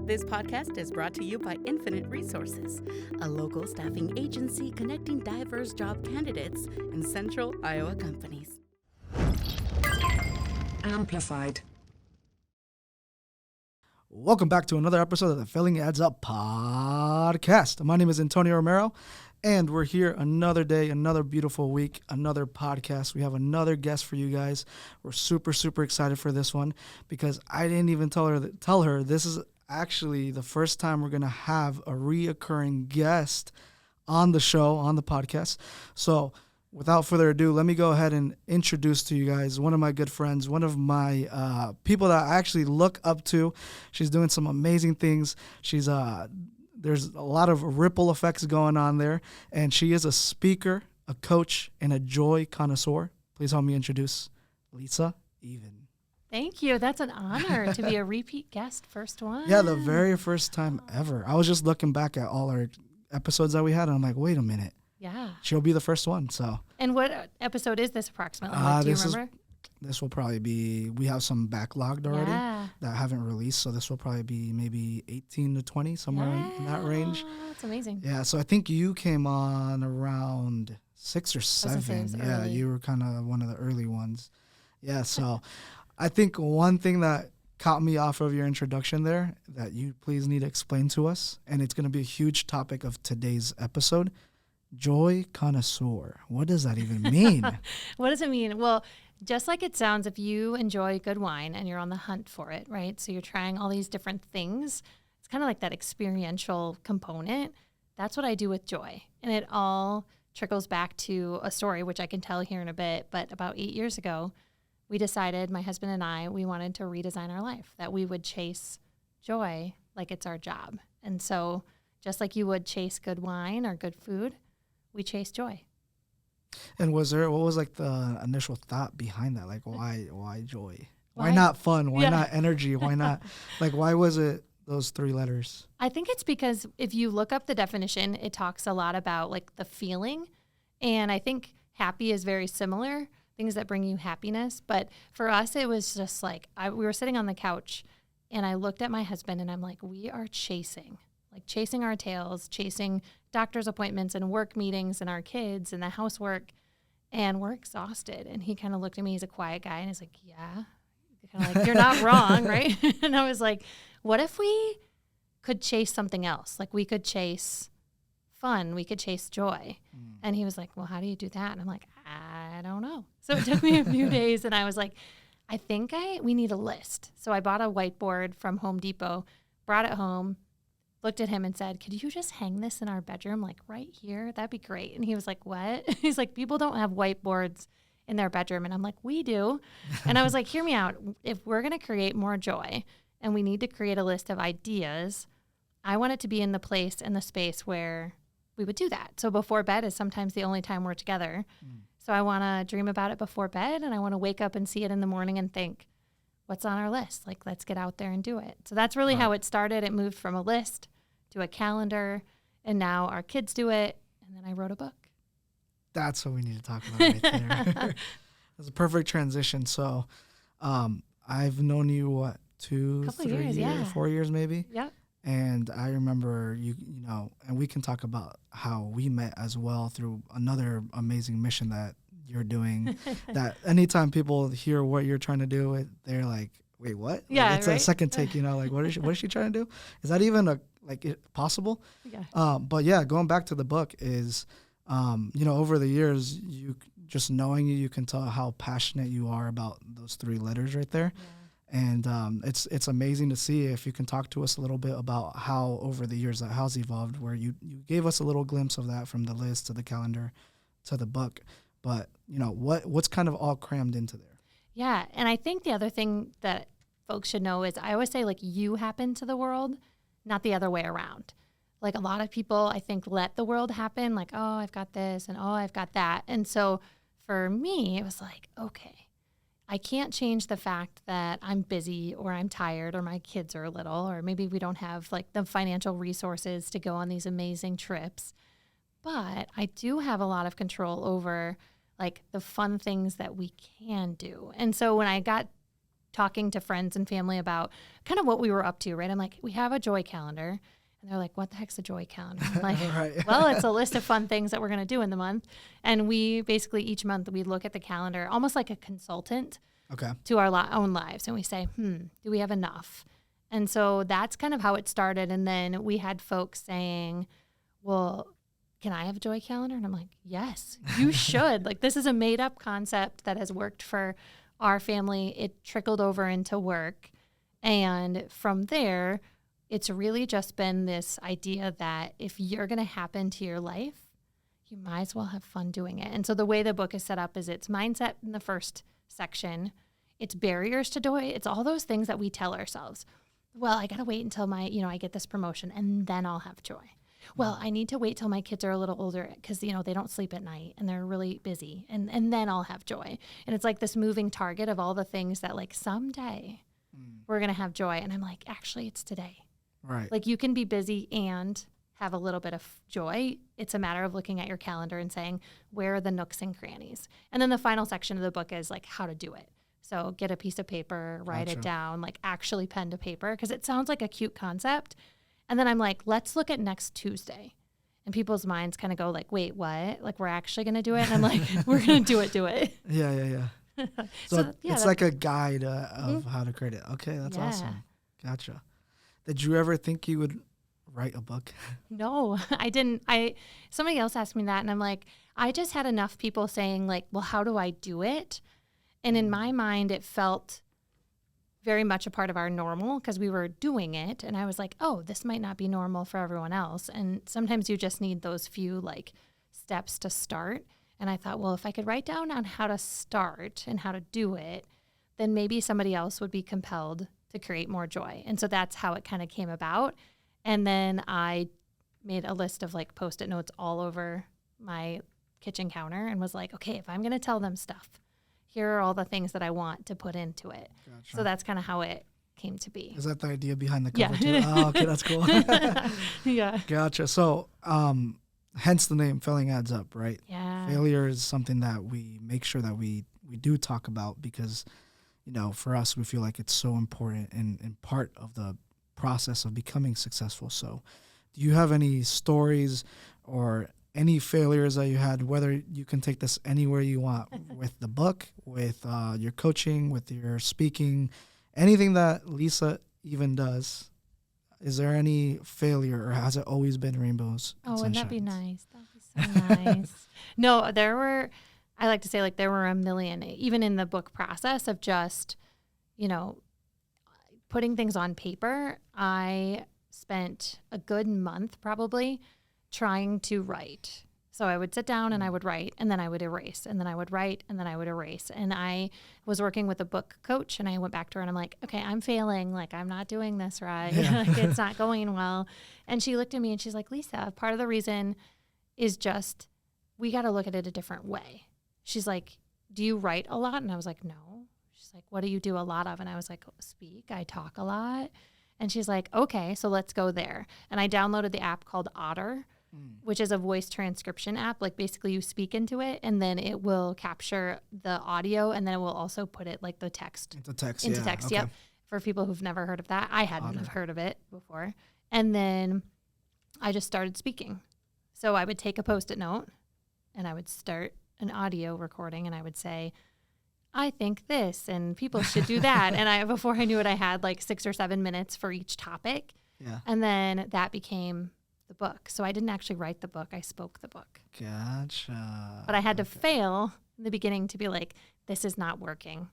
This podcast is brought to you by Infinite Resources, a local staffing agency connecting diverse job candidates in central Iowa companies. Amplified. Welcome back to another episode of the Filling Adds Up podcast. My name is Antonio Romero, and we're here another day, another beautiful week, another podcast. We have another guest for you guys. We're super excited for this one because I didn't even tell her this is actually the first time we're going to have a reoccurring guest on the show, on the podcast. So without further ado, let me go ahead and introduce to you guys one of my good friends, one of my people that I actually look up to. She's doing some amazing things. She's there's a lot of ripple effects going on there, and she is a speaker, a coach, and a joy connoisseur. Please help me introduce Lisa Even. Thank you. That's an honor to be a repeat guest, first one. Yeah, the very first time ever. I was just looking back at all our episodes that we had, and I'm like, wait a minute. Yeah. She'll be the first one. So. And what episode is this approximately? Do you remember? This will probably be, we have some backlogged already that haven't released. So this will probably be maybe 18 to 20, somewhere in that range. That's amazing. Yeah. So I think you came on around 6 or 7. Yeah. Early. You were kind of one of the early ones. Yeah. So I think one thing that caught me off of your introduction there that you please need to explain to us, and it's going to be a huge topic of today's episode, joy connoisseur. What does that even mean? What does it mean? Well, just like it sounds, if you enjoy good wine and you're on the hunt for it, right? So you're trying all these different things. It's kind of like that experiential component. That's what I do with joy. And it all trickles back to a story, which I can tell here in a bit. But about 8 years ago, we decided, my husband and I, we wanted to redesign our life, that we would chase joy like it's our job. And so just like you would chase good wine or good food, we chase joy. And what was like the initial thought behind that? Like, why joy? Why not fun? Why not energy? Why not, why was it those 3 letters? I think it's because if you look up the definition, it talks a lot about like the feeling. And I think happy is very similar, things that bring you happiness. But for us, it was just like, we were sitting on the couch and I looked at my husband and I'm like, we are chasing our tails, chasing doctor's appointments and work meetings and our kids and the housework, and we're exhausted. And he kind of looked at me, he's a quiet guy, and he's like, yeah, kind of like, you're not wrong, right? And I was like, what if we could chase something else? Like we could chase fun, we could chase joy. And he was like, well, how do you do that? And I'm like, I don't know. So it took me a few days, and I was like, I think we need a list. So I bought a whiteboard from Home Depot, brought it home, looked at him and said, could you just hang this in our bedroom, like right here? That'd be great. And he was like, what? He's like, people don't have whiteboards in their bedroom. And I'm like, we do. And I was like, hear me out. If we're going to create more joy and we need to create a list of ideas, I want it to be in the place and the space where we would do that. So before bed is sometimes the only time we're together. So I want to dream about it before bed, and I want to wake up and see it in the morning and think, what's on our list? Like, let's get out there and do it. So that's really how it started. It moved from a list to a calendar, and now our kids do it, and then I wrote a book. That's what we need to talk about right there. That's a perfect transition. So I've known you, 2, 3 years, 4 years maybe? Yep. And I remember you know, and we can talk about how we met as well through another amazing mission that you're doing. That anytime people hear what you're trying to do, they're like, wait, what? Yeah, it's right? a second take, you know, like what is she trying to do? Is that even possible? Yeah. But yeah, going back to the book is, you know, over the years, you can tell how passionate you are about those 3 letters right there. Yeah. And it's amazing to see. If you can talk to us a little bit about how over the years that has evolved, where you gave us a little glimpse of that from the list to the calendar to the book. But, you know, what's kind of all crammed into there? Yeah. And I think the other thing that folks should know is I always say, like, you happen to the world, not the other way around. Like a lot of people, I think, let the world happen. Like, oh, I've got this and oh, I've got that. And so for me, it was like, okay, I can't change the fact that I'm busy or I'm tired or my kids are little, or maybe we don't have like the financial resources to go on these amazing trips. But I do have a lot of control over like the fun things that we can do. And so when I got talking to friends and family about kind of what we were up to, right? I'm like, we have a joy calendar. And they're like, what the heck's a joy calendar? I'm like, Right. well, it's a list of fun things that we're going to do in the month. And we basically each month we look at the calendar almost like a consultant Okay. to our own lives. And we say, do we have enough? And so that's kind of how it started. And then we had folks saying, well, can I have a joy calendar? And I'm like, yes, you should. Like, this is a made up concept that has worked for our family. It trickled over into work. And from there, it's really just been this idea that if you're going to happen to your life, you might as well have fun doing it. And so the way the book is set up is it's mindset in the first section. It's barriers to joy. It's all those things that we tell ourselves. Well, I got to wait until I get this promotion and then I'll have joy. Well, I need to wait till my kids are a little older because, they don't sleep at night and they're really busy and then I'll have joy. And it's like this moving target of all the things that like someday we're going to have joy. And I'm like, actually, it's today. Right. Like you can be busy and have a little bit of joy. It's a matter of looking at your calendar and saying, where are the nooks and crannies? And then the final section of the book is like how to do it. So get a piece of paper, write it down, like actually pen to paper, because it sounds like a cute concept. And then I'm like, let's look at next Tuesday. And people's minds kind of go like, wait, what? Like we're actually going to do it? And I'm like, we're going to do it. Yeah. So it's like a guide of how to create it. Okay, that's awesome. Gotcha. Did you ever think you would write a book? No, I didn't. Somebody else asked me that, and I'm like, I just had enough people saying like, well, how do I do it? And in my mind, it felt very much a part of our normal because we were doing it. And I was like, oh, this might not be normal for everyone else. And sometimes you just need those few like steps to start. And I thought, well, if I could write down on how to start and how to do it, then maybe somebody else would be compelled to create more joy. And so that's how it kind of came about. And then I made a list of like Post-it notes all over my kitchen counter and was like, okay, if I'm going to tell them stuff, here are all the things that I want to put into it. Gotcha. So that's kind of how it came to be. Is that the idea behind the cover too? Oh, okay, that's cool. Yeah. Gotcha. So, hence the name Failing Adds Up, right? Yeah. Failure is something that we make sure that we do talk about because, for us, we feel like it's so important and part of the process of becoming successful. So do you have any stories or any failures that you had, whether you can take this anywhere you want with the book, with your coaching, with your speaking, anything that Lisa even does? Is there any failure or has it always been rainbows? Oh, wouldn't that be nice? That'd be so nice. No, I like to say like there were a million, even in the book process of just, putting things on paper. I spent a good month probably trying to write. So I would sit down and I would write and then I would erase and then I would write and then I would erase. And I was working with a book coach and I went back to her and I'm like, okay, I'm failing. Like I'm not doing this right. Yeah. Like it's not going well. And she looked at me and she's like, Lisa, part of the reason is just, we got to look at it a different way. She's like, do you write a lot? And I was like, no. She's like, what do you do a lot of? And I was like, speak. I talk a lot. And she's like, okay, so let's go there. And I downloaded the app called Otter, which is a voice transcription app. Like basically you speak into it and then it will capture the audio and then it will also put it like the text. Into text, okay. Yep. For people who've never heard of that. I hadn't have heard of it before. And then I just started speaking. So I would take a Post-it note and I would start an audio recording and I would say, I think this and people should do that. And before I knew it, I had like 6 or 7 minutes for each topic. Yeah. And then that became the book. So I didn't actually write the book. I spoke the book. Gotcha. But I had to fail in the beginning to be like, this is not working.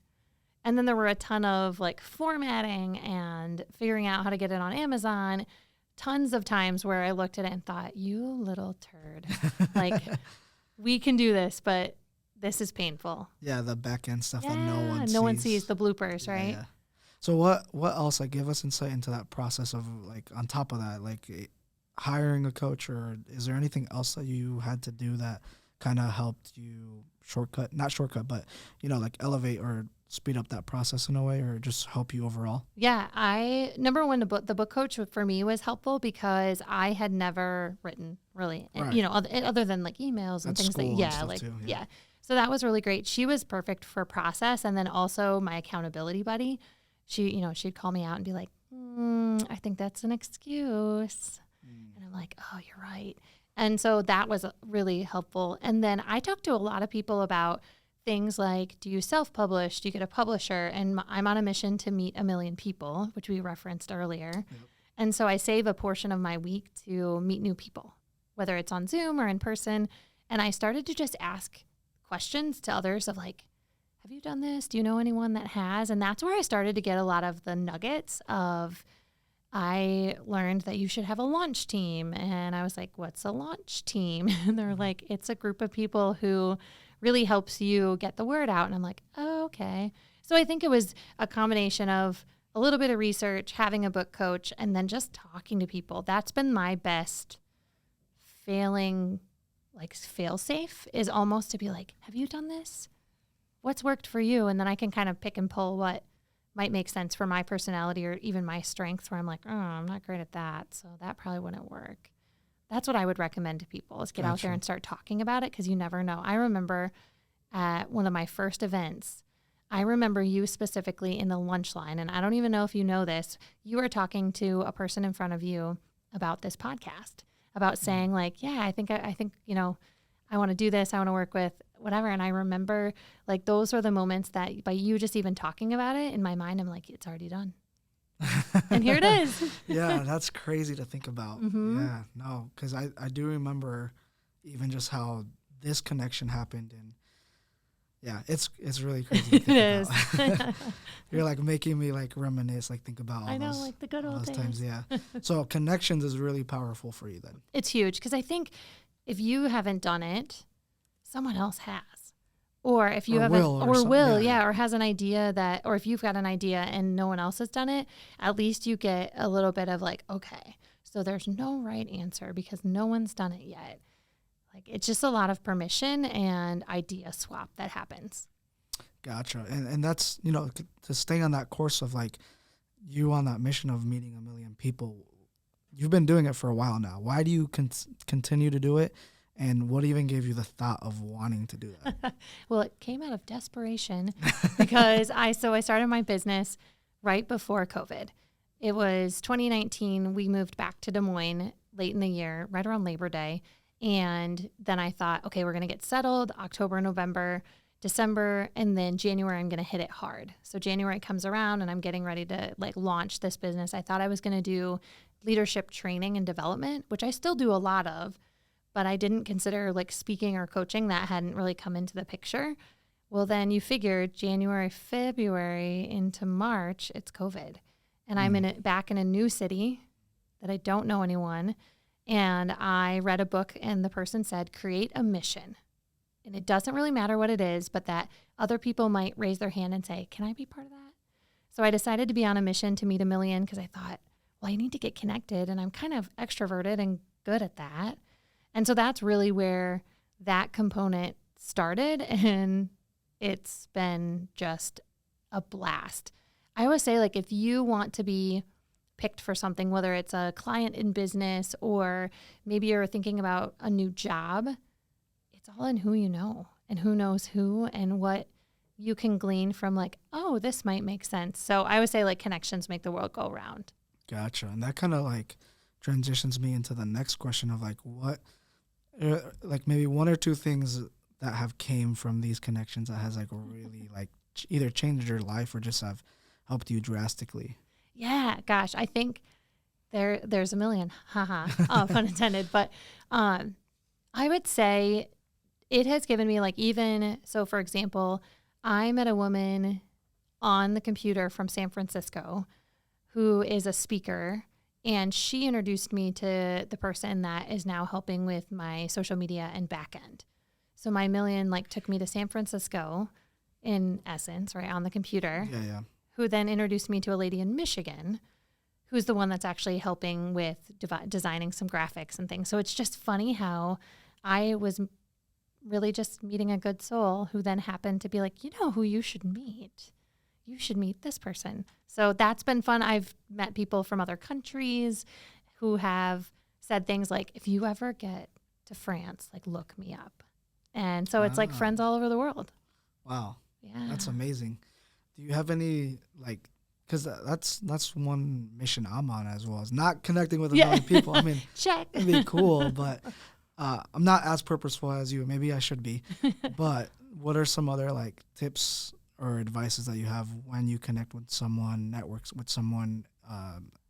And then there were a ton of like formatting and figuring out how to get it on Amazon. Tons of times where I looked at it and thought, you little turd. Like, we can do this, but this is painful. Yeah, the back end stuff that no one sees the bloopers, right? Yeah. So what else? Like, give us insight into that process of like on top of that, like hiring a coach, or is there anything else that you had to do that kind of helped you not shortcut, but like elevate or speed up that process in a way, or just help you overall? Yeah, number one, the book coach for me was helpful because I had never written really, right. Other than like emails and At things school like, and stuff too, yeah. So that was really great. She was perfect for process, and then also my accountability buddy. She'd call me out and be like, I think that's an excuse. And I'm like, oh, you're right. And so that was really helpful. And then I talked to a lot of people about things like, do you self-publish? Do you get a publisher? And I'm on a mission to meet 1 million people, which we referenced earlier. Yep. And so I save a portion of my week to meet new people, whether it's on Zoom or in person. And I started to just ask questions to others of like, have you done this? Do you know anyone that has? And that's where I started to get a lot of the nuggets of, I learned that you should have a launch team. And I was like, what's a launch team? And they're like, it's a group of people who really helps you get the word out. And I'm like, oh, okay. So I think it was a combination of a little bit of research, having a book coach, and then just talking to people. That's been my best fail safe, is almost to be like, have you done this? What's worked for you? And then I can kind of pick and pull what might make sense for my personality or even my strengths, where I'm like, oh, I'm not great at that, so that probably wouldn't work. That's what I would recommend to people, is get out there and start talking about it, because you never know. I remember at one of my first events, I remember you specifically in the lunch line, and I don't even know if you know this, you were talking to a person in front of you about this podcast, about saying like, yeah, I think, I want to do this. I want to work with whatever. And I remember like those are the moments that by you just even talking about it, in my mind, I'm like, it's already done. And here it is. Yeah, that's crazy to think about. Mm-hmm. Yeah, no, because I do remember even just how this connection happened. And yeah, it's really crazy to think about. You're like making me like reminisce, like think about all those, like the good old days. Times. Yeah. So connections is really powerful for you then. It's huge, because I think if you haven't done it, someone else has. Or if you haven't, or has an idea that, or if you've got an idea and no one else has done it, at least you get a little bit of like, okay, so there's no right answer because no one's done it yet. Like, it's just a lot of permission and idea swap that happens. Gotcha. And that's, to stay on that course of like you on that mission of meeting 1 million people, you've been doing it for a while now. Why do you continue to do it? And what even gave you the thought of wanting to do that? Well, it came out of desperation because I started my business right before COVID. It was 2019. We moved back to Des Moines late in the year, right around Labor Day. And then I thought, okay, we're going to get settled October, November, December, and then January, I'm going to hit it hard. So January comes around and I'm getting ready to like launch this business. I thought I was going to do leadership training and development, which I still do a lot of, but I didn't consider like speaking or coaching. That hadn't really come into the picture. Well, then you figure January, February into March, it's COVID. And I'm back in a new city that I don't know anyone. And I read a book and the person said, create a mission. And it doesn't really matter what it is, but that other people might raise their hand and say, can I be part of that? So I decided to be on a mission to meet 1 million because I thought, well, I need to get connected. And I'm kind of extroverted and good at that. And so that's really where that component started. And it's been just a blast. I always say, like, if you want to be picked for something, whether it's a client in business or maybe you're thinking about a new job, it's all in who you know and who knows who and what you can glean from like, oh, this might make sense. So I would say like connections make the world go round. Gotcha. And that kind of like transitions me into the next question of like what, like maybe one or two things that have came from these connections that has like really like either changed your life or just have helped you drastically. Yeah, gosh, I think there's 1 million, haha, pun intended. But I would say it has given me like even, so for example, I met a woman on the computer from San Francisco who is a speaker, and she introduced me to the person that is now helping with my social media and back end. So my 1 million like took me to San Francisco in essence, right, on the computer. Yeah. Who then introduced me to a lady in Michigan who's the one that's actually helping with designing some graphics and things. So it's just funny how I was really just meeting a good soul who then happened to be like, you know who you should meet? You should meet this person. So that's been fun. I've met people from other countries who have said things like, if you ever get to France, like look me up. And so it's like friends all over the world. Wow. Yeah. That's amazing. Do you have any, like, because that's one mission I'm on as well, is not connecting with a million people. I mean, Check. it'd be cool, but I'm not as purposeful as you. Maybe I should be. But what are some other, like, tips or advices that you have when you connect with someone, networks with someone?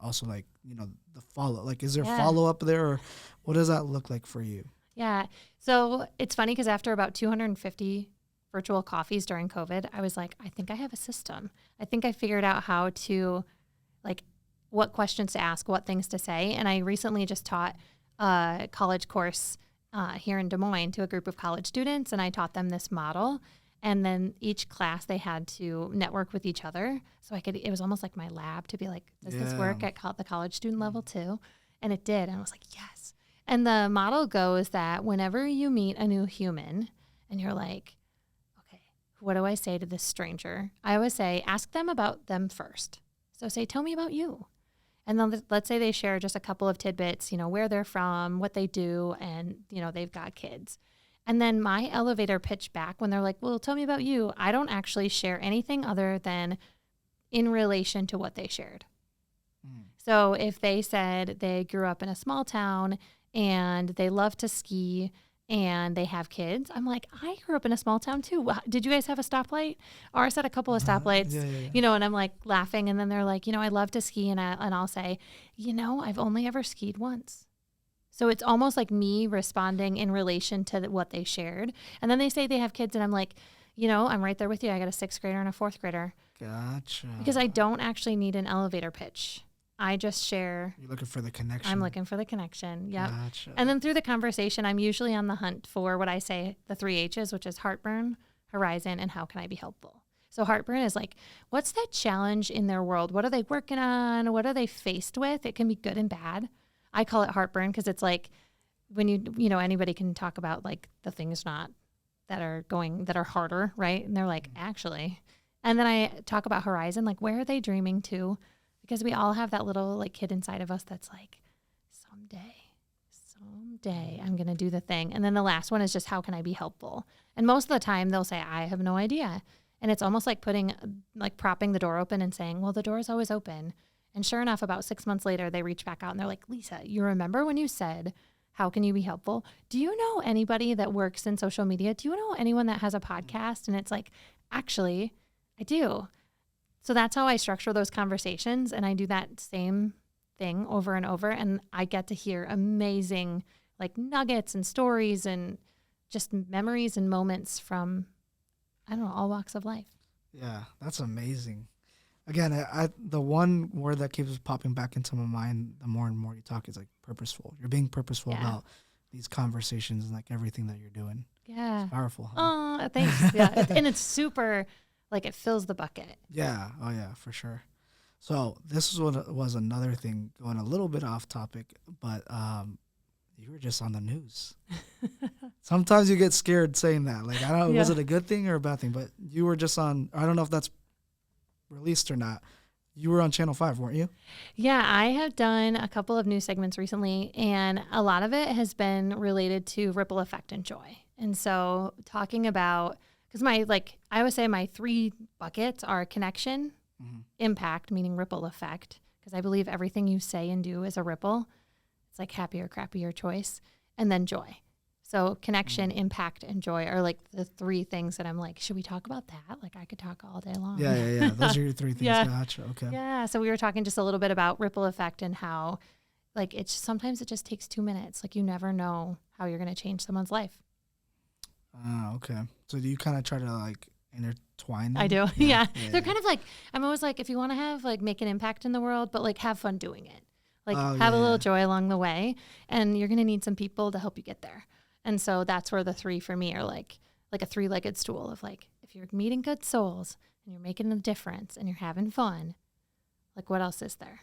Also, like, you know, the follow, like, is there follow up there, or what does that look like for you? Yeah. So it's funny because after about 250 virtual coffees during COVID, I was like, I think I have a system. I think I figured out how to, like, what questions to ask, what things to say. And I recently just taught a college course here in Des Moines to a group of college students, and I taught them this model. And then each class they had to network with each other. So it was almost like my lab to be like, does this work at the college student level too? And it did. And I was like, yes. And the model goes that whenever you meet a new human and you're like, okay, what do I say to this stranger? I always say, ask them about them first. So say, tell me about you. And then let's say they share just a couple of tidbits, you know, where they're from, what they do, and, you know, they've got kids. And then my elevator pitch back when they're like, well, tell me about you. I don't actually share anything other than in relation to what they shared. So if they said they grew up in a small town and they love to ski and they have kids, I'm like, I grew up in a small town too. Did you guys have a stoplight? Or I said a couple of stoplights, you know, and I'm like laughing. And then they're like, you know, I love to ski. And I'll say, you know, I've only ever skied once. So it's almost like me responding in relation to what they shared. And then they say they have kids and I'm like, you know, I'm right there with you. I got a 6th grader and a 4th grader. Gotcha. Because I don't actually need an elevator pitch. I just share. You're looking for the connection. I'm looking for the connection. Yep. Gotcha. And then through the conversation, I'm usually on the hunt for what I say, the 3 H's, which is heartburn, horizon, and how can I be helpful? So heartburn is like, what's that challenge in their world? What are they working on? What are they faced with? It can be good and bad. I call it heartburn because it's like when you know, anybody can talk about like the things that are harder, right? And they're like, actually. And then I talk about horizon, like where are they dreaming to? Because we all have that little like kid inside of us that's like, someday I'm going to do the thing. And then the last one is just how can I be helpful? And most of the time they'll say, I have no idea. And it's almost like propping the door open and saying, well, the door is always open. And sure enough, about 6 months later, they reach back out and they're like, Lisa, you remember when you said, how can you be helpful? Do you know anybody that works in social media? Do you know anyone that has a podcast? And it's like, actually, I do. So that's how I structure those conversations. And I do that same thing over and over. And I get to hear amazing like nuggets and stories and just memories and moments from, I don't know, all walks of life. Yeah, that's amazing. Again, the one word that keeps popping back into my mind the more and more you talk is like purposeful. You're being purposeful about these conversations and like everything that you're doing. Yeah. It's powerful. Huh? Oh, thanks. Yeah. And it's super, like it fills the bucket. Yeah. Oh yeah, for sure. So this was another thing going a little bit off topic, but you were just on the news. Sometimes you get scared saying that. Like, I don't know, was it a good thing or a bad thing? But you were just on, I don't know if that's released or not. You were on Channel 5, weren't you? Yeah, I have done a couple of news segments recently, and a lot of it has been related to ripple effect and joy. And so talking about, because I always say my 3 buckets are connection, impact, meaning ripple effect, because I believe everything you say and do is a ripple. It's like happy or crappy, your choice, and then joy. So connection, impact, and joy are like the 3 things that I'm like, should we talk about that? Like I could talk all day long. Yeah. Those are your 3 things. Yeah. Gotcha. Okay. Yeah. So we were talking just a little bit about ripple effect and how like sometimes it just takes 2 minutes. Like you never know how you're going to change someone's life. Oh, okay. So do you kind of try to like intertwine them? I do. Yeah. They're kind of like, I'm always like, if you want to have like make an impact in the world, but like have fun doing it. Like have a little joy along the way, and you're going to need some people to help you get there. And so that's where the 3 for me are like a 3-legged stool of like, if you're meeting good souls and you're making a difference and you're having fun, like what else is there?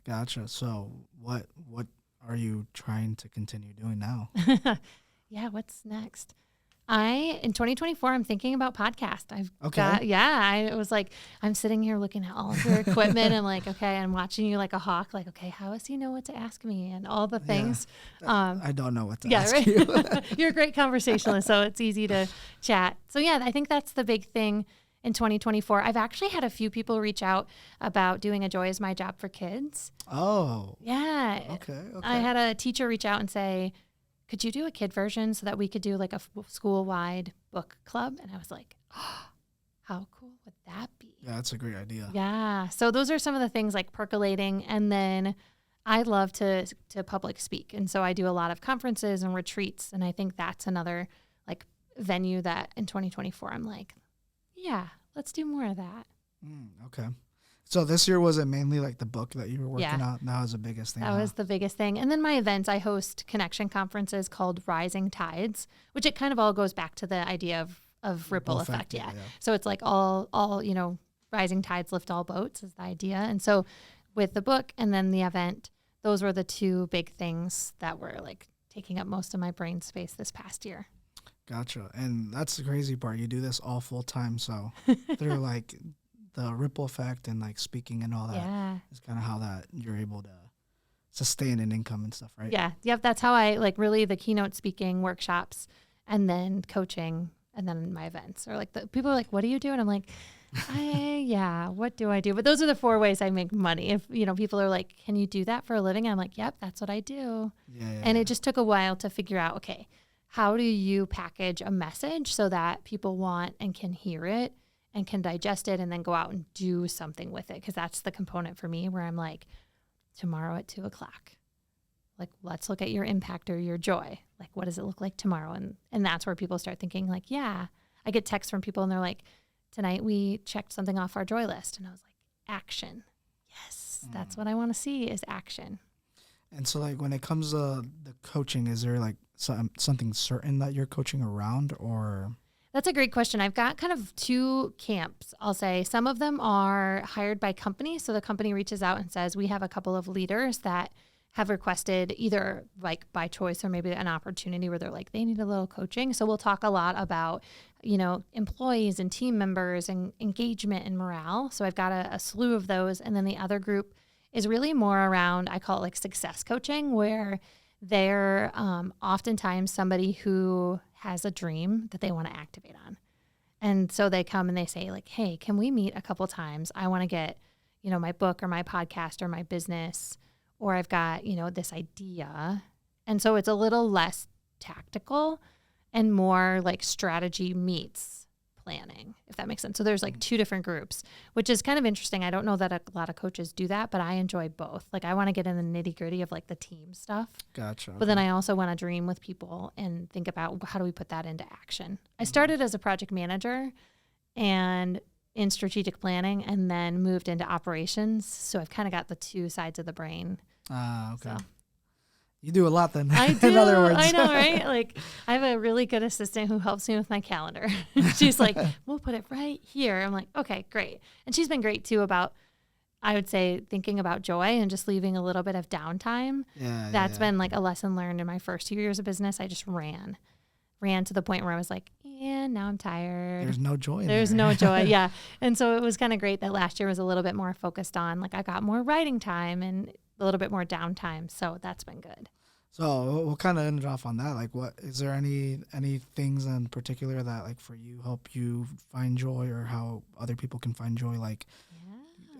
Gotcha. So what are you trying to continue doing now? Yeah. What's next? In 2024, I'm thinking about podcast. I was like, I'm sitting here looking at all of your equipment. I'm like, okay, I'm watching you like a hawk. Like, okay, how does he know what to ask me and all the things? I don't know what to ask you. You're a great conversationalist, so it's easy to chat. So yeah, I think that's the big thing in 2024. I've actually had a few people reach out about doing a Joy is My Job for Kids. Oh. Yeah. Okay. I had a teacher reach out and say, could you do a kid version so that we could do like a school-wide book club? And I was like, oh, how cool would that be? Yeah, that's a great idea. Yeah. So those are some of the things like percolating. And then I love to public speak. And so I do a lot of conferences and retreats. And I think that's another like venue that in 2024, I'm like, yeah, let's do more of that. Okay. So this year, was it mainly like the book that you were working on? That was the biggest thing. That was the biggest thing. And then my events, I host connection conferences called Rising Tides, which it kind of all goes back to the idea of ripple effect. Yeah. So it's like all, rising tides lift all boats is the idea. And so with the book and then the event, those were the two big things that were like taking up most of my brain space this past year. Gotcha. And that's the crazy part. You do this all full time. So they're like the ripple effect and like speaking and all that is kind of how that you're able to sustain an income and stuff, right? Yeah. Yep. That's how I like really the keynote speaking workshops and then coaching and then my events or like the people are like, what do you do? And I'm like, what do I do? But those are the 4 ways I make money. If, people are like, can you do that for a living? I'm like, yep, that's what I do. And it just took a while to figure out, okay, how do you package a message so that people want and can hear it and can digest it and then go out and do something with it? Because that's the component for me where I'm like, tomorrow at 2:00, like, let's look at your impact or your joy. Like, what does it look like tomorrow? And that's where people start thinking like, yeah, I get texts from people and they're like, tonight we checked something off our joy list. And I was like, action. Yes, that's what I want to see is action. And so like when it comes to the coaching, is there like something certain that you're coaching around or? That's a great question. I've got kind of 2 camps, I'll say. Some of them are hired by companies. So the company reaches out and says, we have a couple of leaders that have requested either like by choice or maybe an opportunity where they're like, they need a little coaching. So we'll talk a lot about, employees and team members and engagement and morale. So I've got a slew of those. And then the other group is really more around, I call it like success coaching, where they're oftentimes somebody who has a dream that they want to activate on. And so they come and they say like, hey, can we meet a couple times? I want to get, my book or my podcast or my business, or I've got, this idea. And so it's a little less tactical and more like strategy meets planning, if that makes sense. So there's like 2 different groups, which is kind of interesting. I don't know that a lot of coaches do that, but I enjoy both. Like I want to get in the nitty gritty of like the team stuff. Gotcha. But then I also want to dream with people and think about how do we put that into action. I started as a project manager and in strategic planning and then moved into operations. So I've kind of got the 2 sides of the brain. Okay. So. You do a lot then. I do. In other words. I know, right? Like I have a really good assistant who helps me with my calendar. She's like, we'll put it right here. I'm like, okay, great. And she's been great too about, I would say, thinking about joy and just leaving a little bit of downtime. That's been like a lesson learned in my first 2 years of business. I just ran to the point where I was like, and now I'm tired. There's no joy. There's no joy. Yeah. And so it was kind of great that last year was a little bit more focused on like I got more writing time and a little bit more downtime. So that's been good. So we'll kind of end it off on that. Like what, is there any things in particular that like for you help you find joy or how other people can find joy? Like,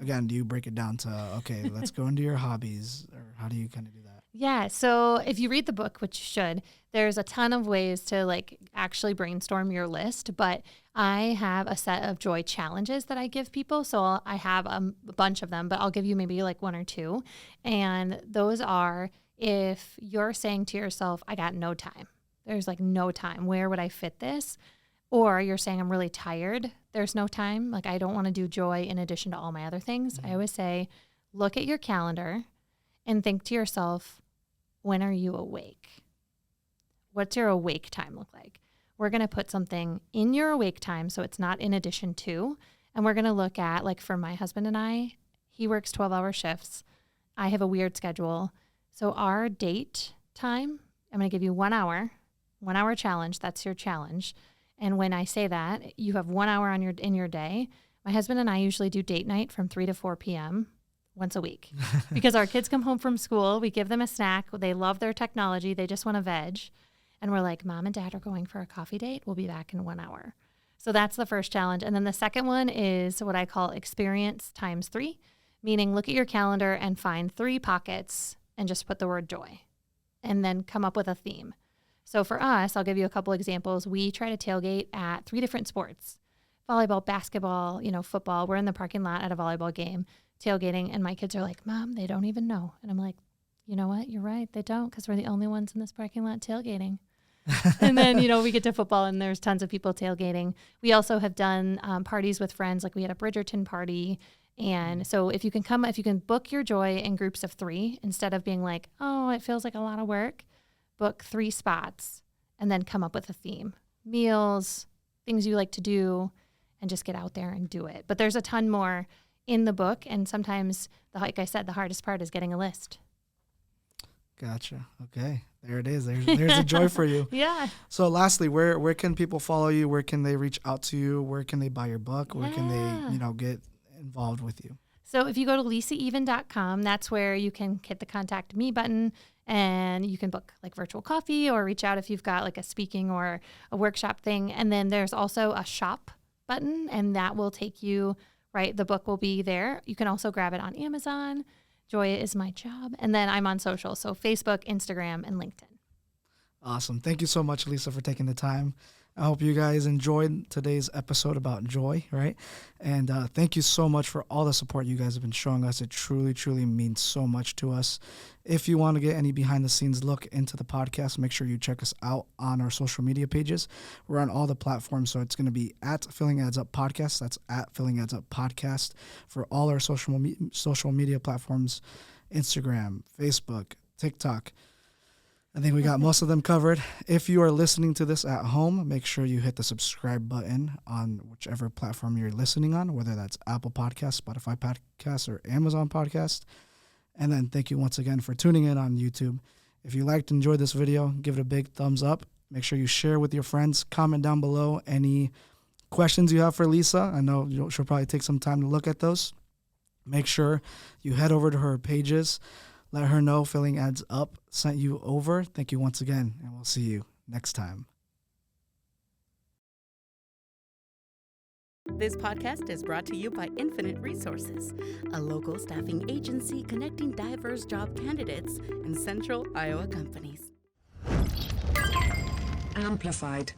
again, do you break it down to, okay, let's go into your hobbies or how do you kind of do that? Yeah. So if you read the book, which you should, there's a ton of ways to like actually brainstorm your list, but I have a set of joy challenges that I give people. So I have a bunch of them, but I'll give you maybe like 1 or 2. And those are, if you're saying to yourself, I got no time, there's like no time, where would I fit this? Or you're saying I'm really tired, there's no time, like I don't want to do joy in addition to all my other things. I always say, look at your calendar and think to yourself, when are you awake? What's your awake time look like? We're going to put something in your awake time so it's not in addition to, and we're going to look at, like for my husband and I, he works 12-hour shifts. I have a weird schedule. So our date time, I'm going to give you 1 hour 1 hour challenge. That's your challenge. And when I say that, you have 1 hour in your day. My husband and I usually do date night from 3 to 4 p.m. once a week because our kids come home from school. We give them a snack. They love their technology. They just want to veg. And we're like, Mom and Dad are going for a coffee date. We'll be back in 1 hour. So that's the first challenge. And then the second one is what I call experience times 3, meaning look at your calendar and find 3 pockets and just put the word joy and then come up with a theme. So for us, I'll give you a couple examples. We try to tailgate at 3 different sports: volleyball, basketball, football. We're in the parking lot at a volleyball game tailgating, and my kids are like, Mom, they don't even know. And I'm like, you know what? You're right. They don't, because we're the only ones in this parking lot tailgating. And then, we get to football and there's tons of people tailgating. We also have done parties with friends. Like we had a Bridgerton party. And so if you can book your joy in groups of 3, instead of being like, oh, it feels like a lot of work, book 3 spots and then come up with a theme. Meals, things you like to do, and just get out there and do it. But there's a ton more in the book. And sometimes, like I said, the hardest part is getting a list. Gotcha. Okay. There it is. There's a joy for you. Yeah. So lastly, where can people follow you? Where can they reach out to you? Where can they buy your book? Where can they, get involved with you? So if you go to lisaeven.com, that's where you can hit the contact me button and you can book like virtual coffee or reach out if you've got like a speaking or a workshop thing. And then there's also a shop button and that will take you, right? The book will be there. You can also grab it on Amazon. Joy is my job. And then I'm on social. So Facebook, Instagram, and LinkedIn. Awesome. Thank you so much, Lisa, for taking the time. I hope you guys enjoyed today's episode about joy, right? And thank you so much for all the support you guys have been showing us. It truly, truly means so much to us. If you want to get any behind-the-scenes look into the podcast, make sure you check us out on our social media pages. We're on all the platforms, so it's going to be at Filling Ads Up Podcast. That's at Filling Ads Up Podcast for all our social media platforms, Instagram, Facebook, TikTok. I think we got most of them covered. If you are listening to this at home, make sure you hit the subscribe button on whichever platform you're listening on, whether that's Apple Podcasts, Spotify Podcasts, or Amazon Podcast. And then thank you once again for tuning in on YouTube. If you liked and enjoyed this video, give it a big thumbs up. Make sure you share with your friends. Comment down below any questions you have for Lisa. I know she'll probably take some time to look at those. Make sure you head over to her pages. Let her know Filling Ads Up sent you over. Thank you once again, and we'll see you next time. This podcast is brought to you by Infinite Resources, a local staffing agency connecting diverse job candidates in central Iowa companies. Amplified.